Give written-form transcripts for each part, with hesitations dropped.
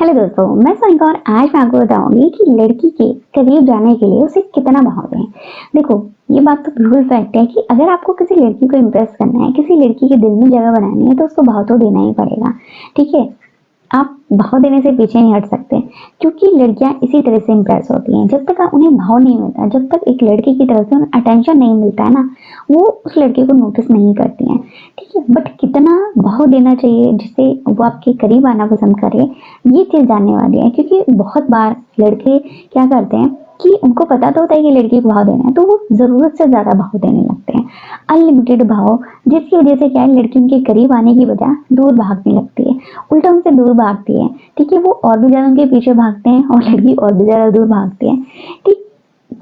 Hello दोस्तों, मैं साइका और आज मैं आपको बताऊंगी कि लड़की के करीब जाने के लिए उसे कितना भाव दें। देखो, ये बात तो बिल्कुल फैक्ट है कि अगर आपको किसी लड़की को इम्प्रेस करना है, किसी लड़की के दिल में जगह बनानी है, तो उसको भाव तो देना ही पड़ेगा। ठीक है, आप भाव देने से पीछे नहीं हट सकते, क्योंकि लड़कियां इसी तरह से इम्प्रेस होती हैं। जब तक उन्हें भाव नहीं मिलता, जब तक एक लड़की की तरफ से उन्हें अटेंशन नहीं मिलता है ना, वो उस लड़के को नोटिस नहीं करती हैं। ठीक है, बट कितना भाव देना चाहिए जिससे वो आपके करीब आना पसंद करे, ये चीज जानने वाली है। क्योंकि बहुत बार लड़के क्या करते हैं कि उनको पता तो होता है कि लड़की को भाव देना है, तो वो जरूरत से ज्यादा भाव देने लगते हैं, अनलिमिटेड भाव, जिसकी वजह से क्या है, लड़की उनके करीब आने की बजाय दूर भागने लगती है, उल्टा उनसे दूर भागती है। ठीक है, वो और भी ज्यादा उनके पीछे भागते हैं और लड़की और भी ज्यादा दूर भागती है। ठीक,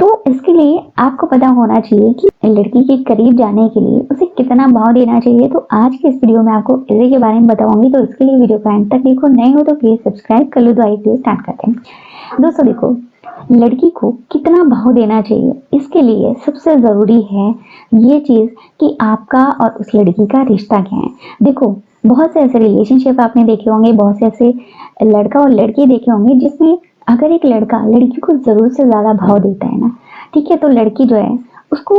तो इसके लिए आपको पता होना चाहिए कि लड़की के करीब जाने के लिए उसे कितना भाव देना चाहिए। तो आज की इस वीडियो में आपको इसी के बारे में बताऊंगी, तो इसके लिए वीडियो को एंड तक देखो। नए हो तो प्लीज सब्सक्राइब कर लो। तो आइए स्टार्ट करते हैं। दोस्तों देखो, लड़की को कितना भाव देना चाहिए, इसके लिए सबसे जरूरी है ये चीज कि आपका और उस लड़की का रिश्ता क्या है। देखो, बहुत से ऐसे रिलेशनशिप आपने देखे होंगे, बहुत से ऐसे लड़का और लड़की देखे होंगे जिसमें अगर एक लड़का लड़की को जरूरत से ज्यादा भाव देता है ना, ठीक है, तो लड़की जो है उसको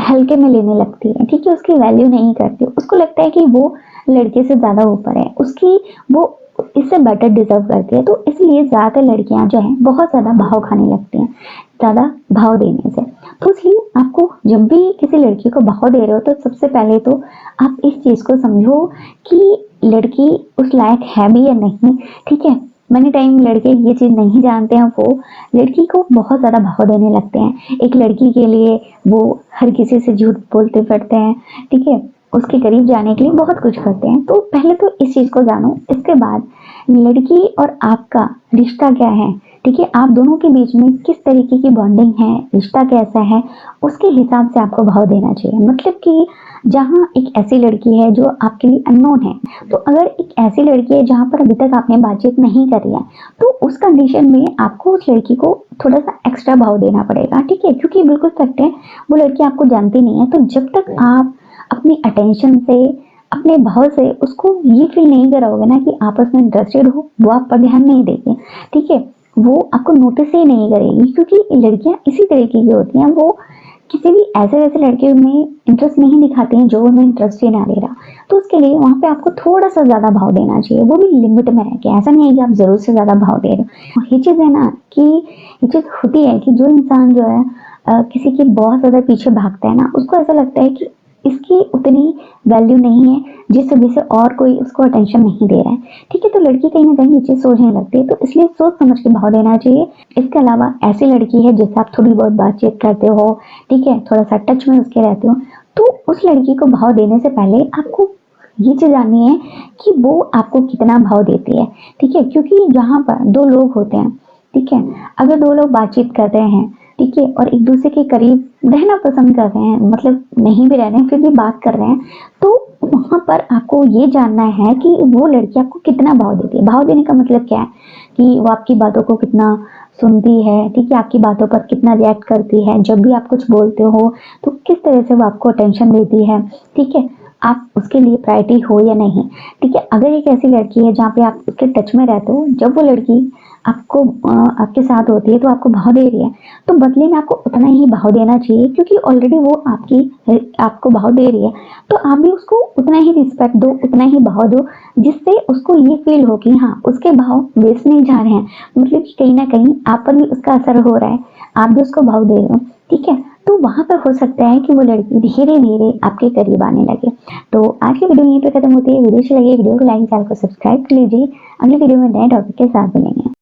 हल्के में लेने लगती है। ठीक है, उसकी वैल्यू नहीं करती, उसको लगता है कि वो लड़के से ज्यादा ऊपर है, उसकी वो इससे बेटर डिजर्व करती है। तो इसलिए ज्यादातर लड़कियां जो है बहुत ज्यादा भाव खाने लगती हैं, ज्यादा भाव देने से। तो इसलिए आपको जब भी किसी लड़की को भाव दे रहे हो, तो सबसे पहले तो आप इस चीज को समझो कि लड़की उस लायक है भी या नहीं। ठीक है, मनी टाइम लड़के ये चीज नहीं जानते हैं, वो लड़की को बहुत ज्यादा भाव देने लगते हैं। एक लड़की के लिए वो हर किसी से झूठ बोलते फिरते हैं। ठीक है, उसके करीब जाने के लिए बहुत कुछ करते हैं। तो पहले तो इस चीज को जानो, इसके बाद लड़की और आपका रिश्ता क्या है। ठीक है, आप दोनों के बीच में किस तरीके की बॉन्डिंग है, रिश्ता कैसा है, उसके हिसाब से आपको भाव देना चाहिए। मतलब कि जहाँ एक ऐसी लड़की है जो आपके लिए अननोन है, तो अगर एक ऐसी लड़की है जहाँ पर अभी तक आपने बातचीत नहीं करी है, तो उस कंडीशन में आपको उस लड़की को थोड़ा सा एक्स्ट्रा भाव देना पड़ेगा। ठीक है, क्योंकि बिल्कुल सत्य है, वो लड़की आपको जानती नहीं है। तो जब तक आप अपनी अटेंशन से, अपने भाव से उसको ये फील नहीं कराओगे ना कि आपस में इंटरेस्टेड हो, वो आप पर ध्यान नहीं देगी। ठीक है, वो आपको नोटिस ही नहीं करेगी, क्योंकि लड़कियां इसी तरीके की होती हैं। वो किसी भी ऐसे वैसे लड़के में इंटरेस्ट नहीं दिखाती हैं जो उनमें इंटरेस्ट ही ना ले रहा। तो उसके लिए वहां पे आपको थोड़ा सा ज्यादा भाव देना चाहिए, वो भी लिमिट में रह के। ऐसा नहीं है कि आप जरूर से ज्यादा भाव दे रहे हो। और ये चीज है ना कि ये चीज होती है कि जो इंसान जो है किसी के बहुत ज्यादा पीछे भागता है ना, उसको ऐसा लगता है कि इसकी उतनी वैल्यू नहीं है जिस वजह से और कोई उसको अटेंशन नहीं दे रहा है। ठीक है, तो लड़की कहीं ना कहीं ये चीज सोचने लगती है। तो इसलिए सोच समझ के भाव देना चाहिए। इसके अलावा ऐसी लड़की है जिससे आप थोड़ी बहुत बातचीत करते हो, ठीक है, थोड़ा सा टच में उसके रहते हो, तो उस लड़की को भाव देने से पहले आपको ये चीज जाननी है कि वो आपको कितना भाव देती है। ठीक है, क्योंकि जहाँ पर दो लोग होते हैं, ठीक है, अगर दो लोग बातचीत कर रहे हैं, ठीक है, और एक दूसरे के करीब रहना पसंद कर रहे हैं, मतलब नहीं भी रह रहे हैं फिर भी बात कर रहे हैं, तो वहां पर आपको ये जानना है कि वो लड़की आपको कितना भाव देती है। भाव देने का मतलब क्या है कि वो आपकी बातों को कितना सुनती है, ठीक है, आपकी बातों पर कितना रिएक्ट करती है, जब भी आप कुछ बोलते हो तो किस तरह से वो आपको अटेंशन देती है। ठीक है, आप उसके लिए प्रायोरिटी हो या नहीं। ठीक है, अगर एक ऐसी लड़की है जहाँ पे आप उसके टच में रहते हो, जब वो लड़की आपको आपके साथ होती है तो आपको भाव दे रही है, तो बदले में आपको उतना ही भाव देना चाहिए, क्योंकि ऑलरेडी वो आपको भाव दे रही है। तो आप भी उसको उतना ही रिस्पेक्ट दो, उतना ही भाव दो, जिससे उसको ये फील हो कि हाँ, उसके भाव वेस्ट नहीं जा रहे हैं, मतलब कि कहीं ना कहीं आप पर भी उसका असर हो रहा है, आप भी उसको भाव दे रहे हो। ठीक है, तो वहां पर हो सकता है कि वो लड़की धीरे धीरे आपके करीब आने लगे। तो आज की वीडियो यहीं पे खत्म होती है। वीडियो अच्छी लगी वीडियो को लाइक, चैनल को सब्सक्राइब कर लीजिए। अगली वीडियो में नए टॉपिक के साथ मिलेंगे।